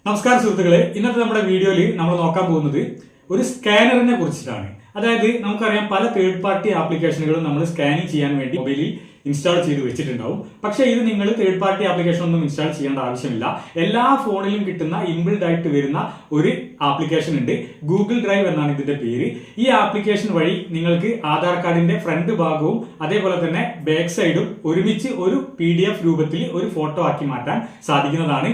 നമസ്കാരം സുഹൃത്തുക്കളെ, ഇന്നത്തെ നമ്മുടെ വീഡിയോയിൽ നമ്മൾ നോക്കാൻ പോകുന്നത് ഒരു സ്കാനറിനെ കുറിച്ചിട്ടാണ്. അതായത് നമുക്കറിയാം, പല തേർഡ് പാർട്ടി ആപ്ലിക്കേഷനുകളും നമ്മൾ സ്കാനിങ് ചെയ്യാൻ വേണ്ടി മൊബൈലിൽ ഇൻസ്റ്റാൾ ചെയ്ത് വെച്ചിട്ടുണ്ടാവും. പക്ഷേ ഇത് നിങ്ങൾ തേർഡ് പാർട്ടി ആപ്ലിക്കേഷൻ ഒന്നും ഇൻസ്റ്റാൾ ചെയ്യേണ്ട ആവശ്യമില്ല. എല്ലാ ഫോണിലും കിട്ടുന്ന ഇൻബിൽഡ് ആയിട്ട് വരുന്ന ഒരു ആപ്ലിക്കേഷൻ ഉണ്ട്. ഗൂഗിൾ ഡ്രൈവ് എന്നാണ് ഇതിന്റെ പേര്. ഈ ആപ്ലിക്കേഷൻ വഴി നിങ്ങൾക്ക് ആധാർ കാർഡിന്റെ ഫ്രണ്ട് ഭാഗവും അതേപോലെ തന്നെ ബാക്ക് സൈഡും ഒരുമിച്ച് ഒരു PDF രൂപത്തിൽ ഒരു ഫോട്ടോ ആക്കി മാറ്റാൻ സാധിക്കുന്നതാണ്.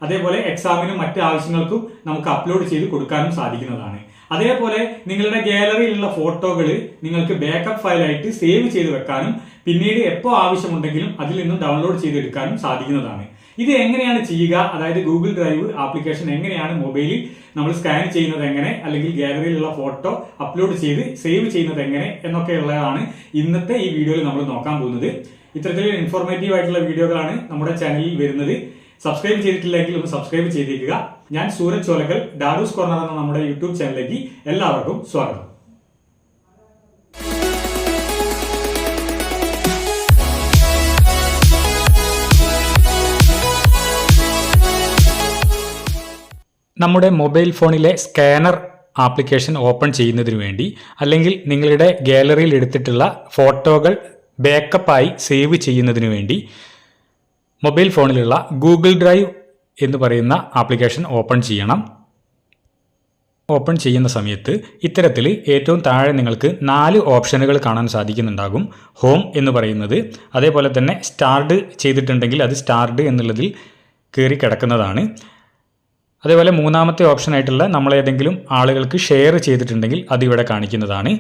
അതേപോലെ എക്സാമിനും മറ്റ് ആവശ്യങ്ങൾക്കും നമുക്ക് അപ്ലോഡ് ചെയ്ത് കൊടുക്കാനും സാധിക്കുന്നതാണ്. അതേപോലെ നിങ്ങളുടെ ഗാലറിയിലുള്ള ഫോട്ടോകൾ നിങ്ങൾക്ക് ബാക്കപ്പ് ഫയലായിട്ട് സേവ് ചെയ്ത് വെക്കാനും പിന്നീട് എപ്പോൾ ആവശ്യമുണ്ടെങ്കിലും അതിൽ നിന്നും ഡൗൺലോഡ് ചെയ്തെടുക്കാനും സാധിക്കുന്നതാണ്. ഇത് എങ്ങനെയാണ് ചെയ്യുക, അതായത് ഗൂഗിൾ ഡ്രൈവ് ആപ്ലിക്കേഷൻ എങ്ങനെയാണ് മൊബൈലിൽ നമ്മൾ സ്കാൻ ചെയ്യുന്നത് എങ്ങനെ, അല്ലെങ്കിൽ ഗാലറിയിലുള്ള ഫോട്ടോ അപ്ലോഡ് ചെയ്ത് സേവ് ചെയ്യുന്നത് എങ്ങനെ എന്നൊക്കെയുള്ളതാണ് ഇന്നത്തെ ഈ വീഡിയോയിൽ നമ്മൾ നോക്കാൻ പോകുന്നത്. ഇത്തരത്തിൽ ഇൻഫോർമേറ്റീവ് ആയിട്ടുള്ള വീഡിയോകളാണ് നമ്മുടെ ചാനലിൽ വരുന്നത്. സബ്സ്ക്രൈബ് ചെയ്തിട്ടില്ലെങ്കിൽ ഒന്ന് സബ്സ്ക്രൈബ് ചെയ്തേക്കുക. ഞാൻ സൂരജ് ചോലക്കൽ, ഡാഡൂസ് കോർണർ എന്ന നമ്മുടെ യൂട്യൂബ് ചാനലിലേക്ക് എല്ലാവർക്കും സ്വാഗതം. നമ്മുടെ മൊബൈൽ ഫോണിലെ സ്കാനർ ആപ്ലിക്കേഷൻ ഓപ്പൺ ചെയ്യുന്നതിന് വേണ്ടി, അല്ലെങ്കിൽ നിങ്ങളുടെ ഗാലറിയിൽ എടുത്തിട്ടുള്ള ഫോട്ടോകൾ ബാക്കപ്പായി സേവ് ചെയ്യുന്നതിന് വേണ്ടി മൊബൈൽ ഫോണിലുള്ള ഗൂഗിൾ ഡ്രൈവ് എന്ന് പറയുന്ന ആപ്ലിക്കേഷൻ ഓപ്പൺ ചെയ്യണം. ഓപ്പൺ ചെയ്യുന്ന സമയത്ത് ഇത്തരത്തിൽ ഏറ്റവും താഴെ നിങ്ങൾക്ക് 4 ഓപ്ഷനുകൾ കാണാൻ സാധിക്കുന്നുണ്ടാകും. ഹോം എന്ന് പറയുന്നത്, അതേപോലെ തന്നെ സ്റ്റാർഡ് ചെയ്തിട്ടുണ്ടെങ്കിൽ അത് സ്റ്റാർഡ് എന്നുള്ളതിൽ കയറി കിടക്കുന്നതാണ്. അതേപോലെ മൂന്നാമത്തെ ഓപ്ഷനായിട്ടുള്ള നമ്മളേതെങ്കിലും ആളുകൾക്ക് ഷെയർ ചെയ്തിട്ടുണ്ടെങ്കിൽ അത് ഇവിടെ കാണിക്കുന്നതാണ്.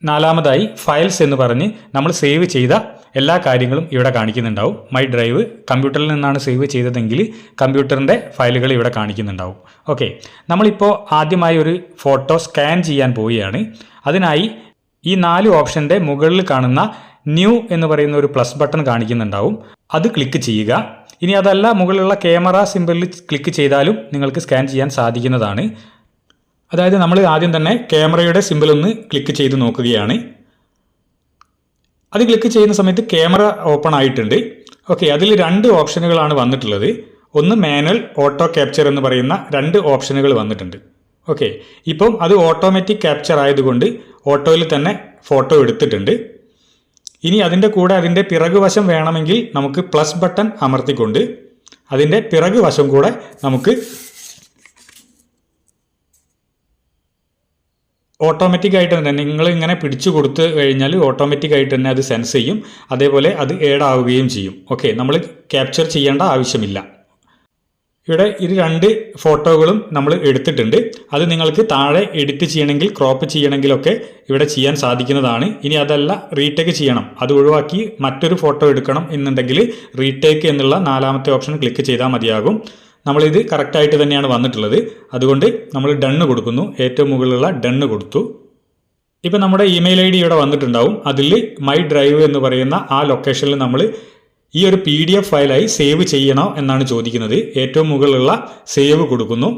നാലാമതായി ഫയൽസ് എന്ന് പറഞ്ഞ് നമ്മൾ സേവ് ചെയ്ത എല്ലാ കാര്യങ്ങളും ഇവിടെ കാണിക്കുന്നുണ്ടാവും. മൈ ഡ്രൈവ് കമ്പ്യൂട്ടറിൽ നിന്നാണ് സേവ് ചെയ്തതെങ്കിൽ കമ്പ്യൂട്ടറിൻ്റെ ഫയലുകൾ ഇവിടെ കാണിക്കുന്നുണ്ടാവും. ഓക്കെ, നമ്മളിപ്പോൾ ആദ്യമായി ഒരു ഫോട്ടോ സ്കാൻ ചെയ്യാൻ പോവുകയാണ്. അതിനായി ഈ 4 ഓപ്ഷൻ്റെ മുകളിൽ കാണുന്ന ന്യൂ എന്ന് പറയുന്ന ഒരു പ്ലസ് ബട്ടൺ കാണിക്കുന്നുണ്ടാവും. അത് ക്ലിക്ക് ചെയ്യുക. ഇനി അതല്ല, മുകളിലുള്ള ക്യാമറ സിമ്പിളിൽ ക്ലിക്ക് ചെയ്താലും നിങ്ങൾക്ക് സ്കാൻ ചെയ്യാൻ സാധിക്കുന്നതാണ്. അതായത് നമ്മൾ ആദ്യം തന്നെ ക്യാമറയുടെ സിമ്പിൾ ഒന്ന് ക്ലിക്ക് ചെയ്ത് നോക്കുകയാണ്. അത് ക്ലിക്ക് ചെയ്യുന്ന സമയത്ത് ക്യാമറ ഓപ്പൺ ആയിട്ടുണ്ട്. ഓക്കെ, അതിൽ 2 ഓപ്ഷനുകളാണ് വന്നിട്ടുള്ളത്. ഒന്ന് മാനുവൽ, ഓട്ടോ ക്യാപ്ചർ എന്ന് പറയുന്ന 2 ഓപ്ഷനുകൾ വന്നിട്ടുണ്ട്. ഓക്കെ, ഇപ്പം അത് ഓട്ടോമാറ്റിക് ക്യാപ്ചർ ആയതുകൊണ്ട് ഓട്ടോയിൽ തന്നെ ഫോട്ടോ എടുത്തിട്ടുണ്ട്. ഇനി അതിൻ്റെ കൂടെ അതിൻ്റെ പിറകുവശം വേണമെങ്കിൽ നമുക്ക് പ്ലസ് ബട്ടൺ അമർത്തിക്കൊണ്ട് അതിൻ്റെ പിറകുവശം കൂടെ നമുക്ക് ഓട്ടോമാറ്റിക്കായിട്ട് തന്നെ നിങ്ങൾ ഇങ്ങനെ പിടിച്ചു കൊടുത്തു കഴിഞ്ഞാൽ ഓട്ടോമാറ്റിക്കായിട്ട് തന്നെ അത് സെൻസ് ചെയ്യും. അതേപോലെ അത് ഏഡ് ആവുകയും ചെയ്യും. ഓക്കെ, നമ്മൾ ക്യാപ്ചർ ചെയ്യേണ്ട ആവശ്യമില്ല. ഇവിടെ ഇത് 2 ഫോട്ടോകളും നമ്മൾ എടുത്തിട്ടുണ്ട്. അത് നിങ്ങൾക്ക് താഴെ എഡിറ്റ് ചെയ്യണമെങ്കിൽ, ക്രോപ്പ് ചെയ്യണമെങ്കിലൊക്കെ ഇവിടെ ചെയ്യാൻ സാധിക്കുന്നതാണ്. ഇനി അതല്ല, റീടേക്ക് ചെയ്യണം, അത് ഒഴിവാക്കി മറ്റൊരു ഫോട്ടോ എടുക്കണം എന്നുണ്ടെങ്കിൽ റീടേക്ക് എന്നുള്ള 4ാമത്തെ ഓപ്ഷൻ ക്ലിക്ക് ചെയ്താൽ മതിയാകും. നമ്മളിത് കറക്റ്റായിട്ട് തന്നെയാണ് വന്നിട്ടുള്ളത്. അതുകൊണ്ട് നമ്മൾ ഡണ്ണ് കൊടുക്കുന്നു. ഏറ്റവും മുകളിലുള്ള ഡണ്ണ് കൊടുത്തു. ഇപ്പം നമ്മുടെ ഇമെയിൽ ID ഇവിടെ വന്നിട്ടുണ്ടാവും. അതിൽ മൈ ഡ്രൈവ് എന്ന് പറയുന്ന ആ ലൊക്കേഷനിൽ നമ്മൾ ഈ ഒരു PDF ഫയലായി സേവ് ചെയ്യണോ എന്നാണ് ചോദിക്കുന്നത്. ഏറ്റവും മുകളിലുള്ള സേവ് കൊടുക്കുന്നു.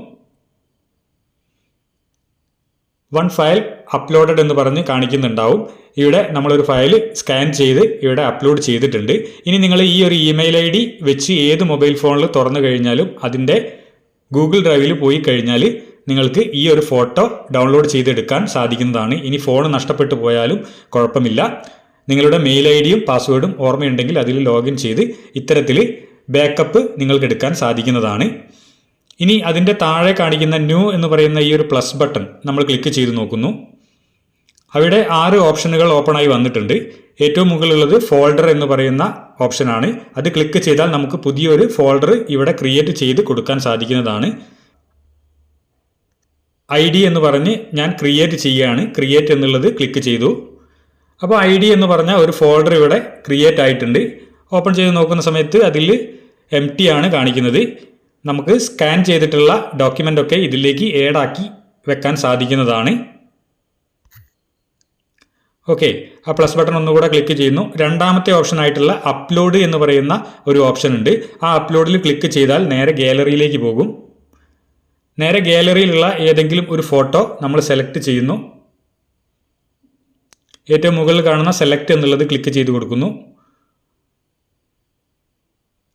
1 ഫയൽ അപ്ലോഡഡ് എന്ന് പറഞ്ഞ് കാണിക്കുന്നുണ്ടാവും. ഇവിടെ നമ്മളൊരു ഫയൽ സ്കാൻ ചെയ്ത് ഇവിടെ അപ്ലോഡ് ചെയ്തിട്ടുണ്ട്. ഇനി നിങ്ങൾ ഈ ഒരു ഇമെയിൽ ID വെച്ച് ഏത് മൊബൈൽ ഫോണിൽ തുറന്നു കഴിഞ്ഞാലും അതിൻ്റെ ഗൂഗിൾ ഡ്രൈവിൽ പോയി കഴിഞ്ഞാൽ നിങ്ങൾക്ക് ഈ ഒരു ഫോട്ടോ ഡൗൺലോഡ് ചെയ്തെടുക്കാൻ സാധിക്കുന്നതാണ്. ഇനി ഫോൺ നഷ്ടപ്പെട്ടു പോയാലും കുഴപ്പമില്ല. നിങ്ങളുടെ മെയിൽ IDയും പാസ്വേഡും ഓർമ്മയുണ്ടെങ്കിൽ അതിൽ ലോഗിൻ ചെയ്ത് ഇത്തരത്തിൽ ബാക്കപ്പ് നിങ്ങൾക്ക് എടുക്കാൻ സാധിക്കുന്നതാണ്. ഇനി അതിൻ്റെ താഴെ കാണിക്കുന്ന ന്യൂ എന്ന് പറയുന്ന ഈ ഒരു പ്ലസ് ബട്ടൺ നമ്മൾ ക്ലിക്ക് ചെയ്ത് നോക്കുന്നു. അവിടെ 6 ഓപ്ഷനുകൾ ഓപ്പൺ ആയി വന്നിട്ടുണ്ട്. ഏറ്റവും മുകളിലുള്ളത് ഫോൾഡർ എന്ന് പറയുന്ന ഓപ്ഷനാണ്. അത് ക്ലിക്ക് ചെയ്താൽ നമുക്ക് പുതിയൊരു ഫോൾഡർ ഇവിടെ ക്രിയേറ്റ് ചെയ്ത് കൊടുക്കാൻ സാധിക്കുന്നതാണ്. ID എന്ന് പറഞ്ഞ് ഞാൻ ക്രിയേറ്റ് ചെയ്യുകയാണ്. ക്രിയേറ്റ് എന്നുള്ളത് ക്ലിക്ക് ചെയ്തു. അപ്പോൾ ID എന്ന് പറഞ്ഞ ഒരു ഫോൾഡർ ഇവിടെ ക്രിയേറ്റ് ആയിട്ടുണ്ട്. ഓപ്പൺ ചെയ്ത് നോക്കുന്ന സമയത്ത് അതിൽ എംപ്റ്റി ആണ് കാണിക്കുന്നത്. നമുക്ക് സ്കാൻ ചെയ്തിട്ടുള്ള ഡോക്യുമെൻ്റ് ഒക്കെ ഇതിലേക്ക് ആക്കി വെക്കാൻ സാധിക്കുന്നതാണ്. ഓക്കെ, ആ പ്ലസ് ബട്ടൺ ഒന്നുകൂടെ ക്ലിക്ക് ചെയ്യുന്നു. 2ാമത്തെ ഓപ്ഷൻ ആയിട്ടുള്ള അപ്ലോഡ് എന്ന് പറയുന്ന ഒരു ഓപ്ഷൻ ഉണ്ട്. ആ അപ്ലോഡിൽ ക്ലിക്ക് ചെയ്താൽ നേരെ ഗാലറിയിലേക്ക് പോകും. നേരെ ഗാലറിയിലുള്ള ഏതെങ്കിലും ഒരു ഫോട്ടോ നമ്മൾ സെലക്ട് ചെയ്യുന്നു. ഏറ്റവും മുകളിൽ കാണുന്ന സെലക്ട് എന്നുള്ളത് ക്ലിക്ക് ചെയ്ത് കൊടുക്കുന്നു.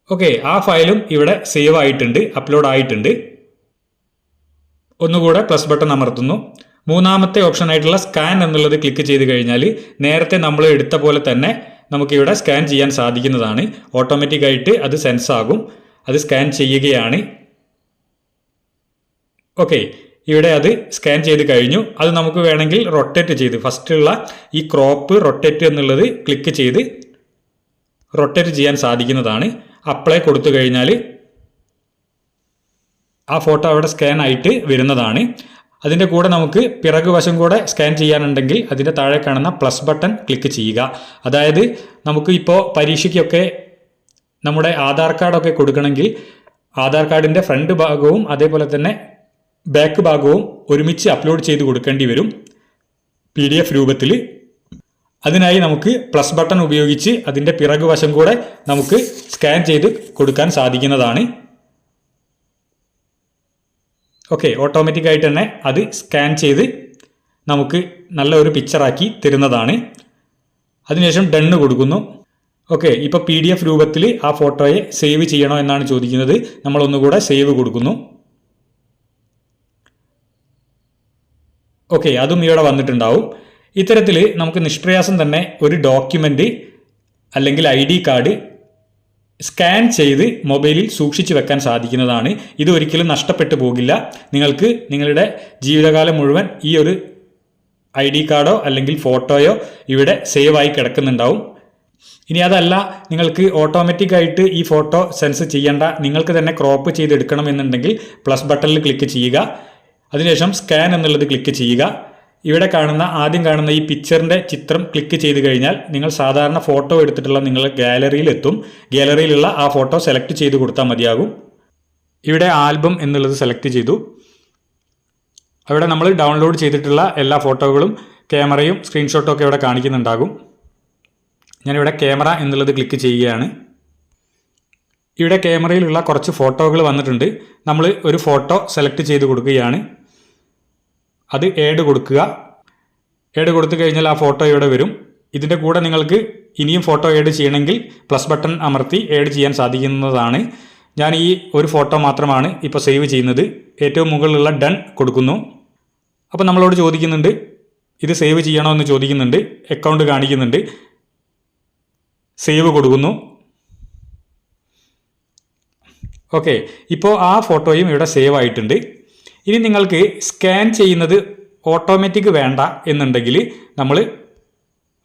ഓക്കെ, ആ ഫയലും ഇവിടെ സേവ് ആയിട്ടുണ്ട്, അപ്ലോഡ് ആയിട്ടുണ്ട്. ഒന്നുകൂടെ പ്ലസ് ബട്ടൺ അമർത്തുന്നു. മൂന്നാമത്തെ ഓപ്ഷനായിട്ടുള്ള സ്കാൻ എന്നുള്ളത് ക്ലിക്ക് ചെയ്ത് കഴിഞ്ഞാൽ നേരത്തെ നമ്മൾ എടുത്ത പോലെ തന്നെ നമുക്കിവിടെ സ്കാൻ ചെയ്യാൻ സാധിക്കുന്നതാണ്. ഓട്ടോമാറ്റിക്കായിട്ട് അത് സെൻസ് ആകും. അത് സ്കാൻ ചെയ്യുകയാണ്. ഓക്കെ, ഇവിടെ അത് സ്കാൻ ചെയ്ത് കഴിഞ്ഞു. അത് നമുക്ക് വേണമെങ്കിൽ റൊട്ടേറ്റ് ചെയ്ത് ഫസ്റ്റുള്ള ഈ ക്രോപ്പ് റൊട്ടേറ്റ് എന്നുള്ളത് ക്ലിക്ക് ചെയ്ത് റൊട്ടേറ്റ് ചെയ്യാൻ സാധിക്കുന്നതാണ്. അപ്ലൈ കൊടുത്തു കഴിഞ്ഞാൽ ആ ഫോട്ടോ അവിടെ സ്കാൻ ആയിട്ട് വരുന്നതാണ്. അതിൻ്റെ കൂടെ നമുക്ക് പിറകു വശം കൂടെ സ്കാൻ ചെയ്യാനുണ്ടെങ്കിൽ അതിൻ്റെ താഴെ കാണുന്ന പ്ലസ് ബട്ടൺ ക്ലിക്ക് ചെയ്യുക. അതായത് നമുക്ക് ഇപ്പോൾ പരീക്ഷയ്ക്കൊക്കെ നമ്മുടെ ആധാർ കാർഡൊക്കെ കൊടുക്കണമെങ്കിൽ ആധാർ കാർഡിൻ്റെ ഫ്രണ്ട് ഭാഗവും അതേപോലെ തന്നെ ബാക്ക് ഭാഗവും ഒരുമിച്ച് അപ്ലോഡ് ചെയ്ത് കൊടുക്കേണ്ടി വരും PDF രൂപത്തിൽ. അതിനായി നമുക്ക് പ്ലസ് ബട്ടൺ ഉപയോഗിച്ച് അതിൻ്റെ പിറകു വശം കൂടെ നമുക്ക് സ്കാൻ ചെയ്ത് കൊടുക്കാൻ സാധിക്കുന്നതാണ്. ഓക്കെ, ഓട്ടോമാറ്റിക്കായിട്ട് തന്നെ അത് സ്കാൻ ചെയ്ത് നമുക്ക് നല്ല ഒരു പിക്ചറാക്കി തരുന്നതാണ്. അതിനുശേഷം ഡണ്ണ് കൊടുക്കുന്നു. ഓക്കെ, ഇപ്പോൾ PDF രൂപത്തിൽ ആ ഫോട്ടോയെ സേവ് ചെയ്യണോ എന്നാണ് ചോദിക്കുന്നത്. നമ്മൾ ഒന്നുകൂടെ സേവ് കൊടുക്കുന്നു. ഓക്കെ, അതും ഇവിടെ വന്നിട്ടുണ്ടാവും. ഇത്തരത്തിൽ നമുക്ക് നിഷ്പ്രയാസം തന്നെ ഒരു ഡോക്യുമെൻ്റ് അല്ലെങ്കിൽ ID കാർഡ് സ്കാൻ ചെയ്ത് മൊബൈലിൽ സൂക്ഷിച്ചു വെക്കാൻ സാധിക്കുന്നതാണ്. ഇത് ഒരിക്കലും നഷ്ടപ്പെട്ടു പോകില്ല. നിങ്ങൾക്ക് നിങ്ങളുടെ ജീവിതകാലം മുഴുവൻ ഈ ഒരു ID കാർഡോ അല്ലെങ്കിൽ ഫോട്ടോയോ ഇവിടെ സേവ് ആയി കിടക്കുന്നുണ്ടാവും. ഇനി അതല്ല, നിങ്ങൾക്ക് ഓട്ടോമാറ്റിക്കായിട്ട് ഈ ഫോട്ടോ സെൻസ് ചെയ്യേണ്ട, നിങ്ങൾക്ക് തന്നെ ക്രോപ്പ് ചെയ്തെടുക്കണം എന്നുണ്ടെങ്കിൽ പ്ലസ് ബട്ടണിൽ ക്ലിക്ക് ചെയ്യുക. അതിനുശേഷം സ്കാൻ എന്നുള്ളത് ക്ലിക്ക് ചെയ്യുക. ഇവിടെ ആദ്യം കാണുന്ന ഈ പിക്ചറിൻ്റെ ചിത്രം ക്ലിക്ക് ചെയ്ത് കഴിഞ്ഞാൽ നിങ്ങൾ സാധാരണ ഫോട്ടോ എടുത്തിട്ടുള്ള നിങ്ങളുടെ ഗാലറിയിൽ എത്തും. ഗാലറിയിലുള്ള ആ ഫോട്ടോ സെലക്ട് ചെയ്ത് കൊടുത്താൽ മതിയാകും. ഇവിടെ ആൽബം എന്നുള്ളത് സെലക്ട് ചെയ്തു. അവിടെ നമ്മൾ ഡൗൺലോഡ് ചെയ്തിട്ടുള്ള എല്ലാ ഫോട്ടോകളും ക്യാമറയും സ്ക്രീൻഷോട്ടും ഒക്കെ ഇവിടെ കാണിക്കുന്നുണ്ടാകും. ഞാനിവിടെ ക്യാമറ എന്നുള്ളത് ക്ലിക്ക് ചെയ്യുകയാണ്. ഇവിടെ ക്യാമറയിലുള്ള കുറച്ച് ഫോട്ടോകൾ വന്നിട്ടുണ്ട്. നമ്മൾ ഒരു ഫോട്ടോ സെലക്ട് ചെയ്ത് കൊടുക്കുകയാണ്. അത് ഏഡ് കൊടുക്കുക. ഏഡ് കൊടുത്തു കഴിഞ്ഞാൽ ആ ഫോട്ടോ ഇവിടെ വരും. ഇതിൻ്റെ കൂടെ നിങ്ങൾക്ക് ഇനിയും ഫോട്ടോ ഏഡ് ചെയ്യണമെങ്കിൽ പ്ലസ് ബട്ടൺ അമർത്തി ഏഡ് ചെയ്യാൻ സാധിക്കുന്നതാണ്. ഞാൻ ഈ ഒരു ഫോട്ടോ മാത്രമാണ് ഇപ്പോൾ സേവ് ചെയ്യുന്നത്. ഏറ്റവും മുകളിലുള്ള ഡൺ കൊടുക്കുന്നു. അപ്പോൾ നമ്മളോട് ചോദിക്കുന്നുണ്ട് ഇത് സേവ് ചെയ്യണോ എന്ന് ചോദിക്കുന്നുണ്ട്. അക്കൗണ്ട് കാണിക്കുന്നുണ്ട്. സേവ് കൊടുക്കുന്നു. ഓക്കെ, ഇപ്പോൾ ആ ഫോട്ടോയും ഇവിടെ സേവ് ആയിട്ടുണ്ട്. ഇനി നിങ്ങൾക്ക് സ്കാൻ ചെയ്യുന്നത് ഓട്ടോമാറ്റിക് വേണ്ട എന്നുണ്ടെങ്കിൽ നമ്മൾ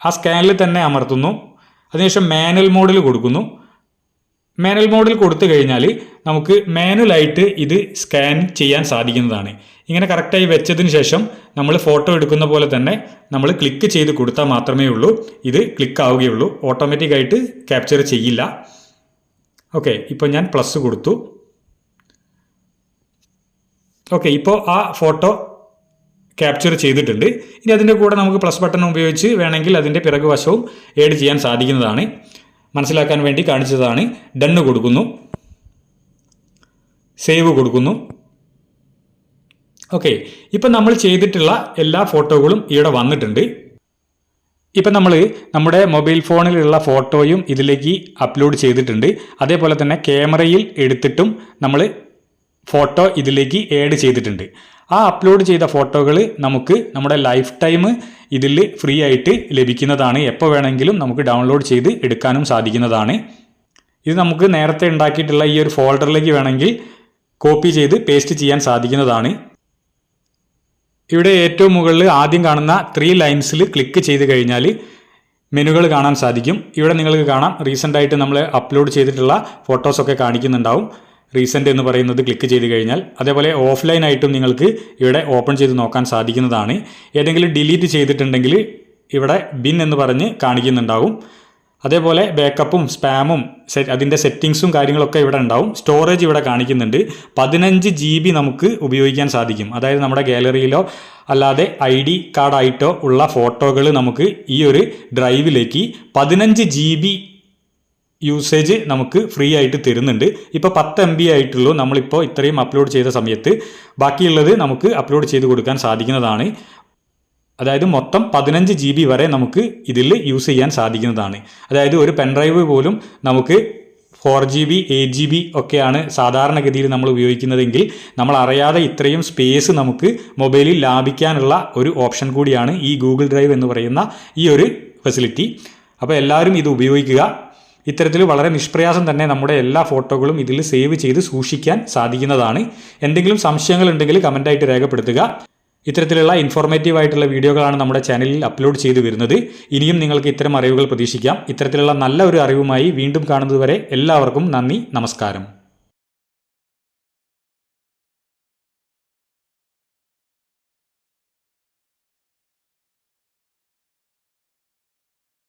ആ സ്കാനിൽ തന്നെ അമർത്തുന്നു. അതിനുശേഷം മാനുവൽ മോഡിൽ കൊടുക്കുന്നു. മാനുവൽ മോഡിൽ കൊടുത്തു കഴിഞ്ഞാൽ നമുക്ക് മാനുവലായിട്ട് ഇത് സ്കാൻ ചെയ്യാൻ സാധിക്കുന്നതാണ്. ഇങ്ങനെ കറക്റ്റായി വെച്ചതിന് ശേഷം നമ്മൾ ഫോട്ടോ എടുക്കുന്ന പോലെ തന്നെ നമ്മൾ ക്ലിക്ക് ചെയ്ത് കൊടുത്താൽ മാത്രമേ ഉള്ളൂ ഇത് ക്ലിക്ക് ആവുകയുള്ളൂ. ഓട്ടോമാറ്റിക്കായിട്ട് ക്യാപ്ചർ ചെയ്യില്ല. ഓക്കെ, ഇപ്പോൾ ഞാൻ പ്ലസ് കൊടുത്തു. ഓക്കെ, ഇപ്പോൾ ആ ഫോട്ടോ ക്യാപ്ചർ ചെയ്തിട്ടുണ്ട്. ഇനി അതിൻ്റെ കൂടെ നമുക്ക് പ്ലസ് ബട്ടൺ ഉപയോഗിച്ച് വേണമെങ്കിൽ അതിൻ്റെ പിറകു വശവും ഏഡ് ചെയ്യാൻ സാധിക്കുന്നതാണ്. മനസ്സിലാക്കാൻ വേണ്ടി കാണിച്ചതാണ്. ഡണ്ണ് കൊടുക്കുന്നു. സേവ് കൊടുക്കുന്നു. ഓക്കെ, ഇപ്പം നമ്മൾ ചെയ്തിട്ടുള്ള എല്ലാ ഫോട്ടോകളും ഇവിടെ വന്നിട്ടുണ്ട്. ഇപ്പം നമ്മൾ നമ്മുടെ മൊബൈൽ ഫോണിലുള്ള ഫോട്ടോയും ഇതിലേക്ക് അപ്ലോഡ് ചെയ്തിട്ടുണ്ട്. അതേപോലെ തന്നെ ക്യാമറയിൽ എടുത്തിട്ടും നമ്മൾ ഫോട്ടോ ഇതിലേക്ക് ആഡ് ചെയ്തിട്ടുണ്ട്. ആ അപ്ലോഡ് ചെയ്ത ഫോട്ടോകൾ നമുക്ക് നമ്മുടെ ലൈഫ് ടൈം ഇതിൽ ഫ്രീ ആയിട്ട് ലഭിക്കുന്നതാണ്. എപ്പോൾ വേണമെങ്കിലും നമുക്ക് ഡൗൺലോഡ് ചെയ്ത് എടുക്കാനും സാധിക്കുന്നതാണ്. ഇത് നമുക്ക് നേരത്തെ ഉണ്ടാക്കിയിട്ടുള്ള ഈ ഒരു ഫോൾഡറിലേക്ക് വേണമെങ്കിൽ കോപ്പി ചെയ്ത് പേസ്റ്റ് ചെയ്യാൻ സാധിക്കുന്നതാണ്. ഇവിടെ ഏറ്റവും മുകളിൽ ആദ്യം കാണുന്ന 3 ലൈൻസിൽ ക്ലിക്ക് ചെയ്ത് കഴിഞ്ഞാൽ മെനുകൾ കാണാൻ സാധിക്കും. ഇവിടെ നിങ്ങൾക്ക് കാണാം റീസെൻ്റായിട്ട് നമ്മൾ അപ്ലോഡ് ചെയ്തിട്ടുള്ള ഫോട്ടോസൊക്കെ കാണിക്കുന്നുണ്ടാവും. റീസെൻ്റ് എന്ന് പറയുന്നത് ക്ലിക്ക് ചെയ്ത് കഴിഞ്ഞാൽ, അതേപോലെ ഓഫ്ലൈൻ ആയിട്ടും നിങ്ങൾക്ക് ഇവിടെ ഓപ്പൺ ചെയ്ത് നോക്കാൻ സാധിക്കുന്നതാണ്. ഏതെങ്കിലും ഡിലീറ്റ് ചെയ്തിട്ടുണ്ടെങ്കിൽ ഇവിടെ ബിൻ എന്ന് പറഞ്ഞ് കാണിക്കുന്നുണ്ടാവും. അതേപോലെ ബാക്കപ്പും സ്പാമും അതിൻ്റെ സെറ്റിങ്സും കാര്യങ്ങളൊക്കെ ഇവിടെ ഉണ്ടാവും. സ്റ്റോറേജ് ഇവിടെ കാണിക്കുന്നുണ്ട്. 15 GB നമുക്ക് ഉപയോഗിക്കാൻ സാധിക്കും. അതായത് നമ്മുടെ ഗാലറിയിലോ അല്ലാതെ ID കാർഡായിട്ടോ ഉള്ള ഫോട്ടോകൾ നമുക്ക് ഈ ഒരു ഡ്രൈവിലേക്ക് 15 GB യൂസേജ് നമുക്ക് ഫ്രീ ആയിട്ട് തരുന്നുണ്ട്. ഇപ്പോൾ 10 MB ആയിട്ടുള്ളൂ നമ്മളിപ്പോൾ ഇത്രയും അപ്ലോഡ് ചെയ്ത സമയത്ത്. ബാക്കിയുള്ളത് നമുക്ക് അപ്ലോഡ് ചെയ്ത് കൊടുക്കാൻ സാധിക്കുന്നതാണ്. അതായത് മൊത്തം 15 GB വരെ നമുക്ക് ഇതിൽ യൂസ് ചെയ്യാൻ സാധിക്കുന്നതാണ്. അതായത് ഒരു പെൻഡ്രൈവ് പോലും നമുക്ക് 4GB 8GB ഒക്കെയാണ് സാധാരണഗതിയിൽ നമ്മൾ ഉപയോഗിക്കുന്നതെങ്കിൽ നമ്മൾ അറിയാതെ ഇത്രയും സ്പേസ് നമുക്ക് മൊബൈലിൽ ലാഭിക്കാനുള്ള ഒരു ഓപ്ഷൻ കൂടിയാണ് ഈ ഗൂഗിൾ ഡ്രൈവ് എന്ന് പറയുന്ന ഈ ഒരു ഫെസിലിറ്റി. അപ്പോൾ എല്ലാവരും ഇത് ഉപയോഗിക്കുക. ഇത്തരത്തിൽ വളരെ നിഷ്പ്രയാസം തന്നെ നമ്മുടെ എല്ലാ ഫോട്ടോകളും ഇതിൽ സേവ് ചെയ്ത് സൂക്ഷിക്കാൻ സാധിക്കുന്നതാണ്. എന്തെങ്കിലും സംശയങ്ങൾ ഉണ്ടെങ്കിൽ കമൻ്റായിട്ട് രേഖപ്പെടുത്തുക. ഇത്തരത്തിലുള്ള ഇൻഫോർമേറ്റീവ് ആയിട്ടുള്ള വീഡിയോകളാണ് നമ്മുടെ ചാനലിൽ അപ്ലോഡ് ചെയ്തു വരുന്നത്. ഇനിയും നിങ്ങൾക്ക് ഇത്തരം അറിവുകൾ പ്രതീക്ഷിക്കാം. ഇത്തരത്തിലുള്ള നല്ല ഒരു അറിവുമായി വീണ്ടും കാണുന്നതുവരെ എല്ലാവർക്കും നന്ദി, നമസ്കാരം.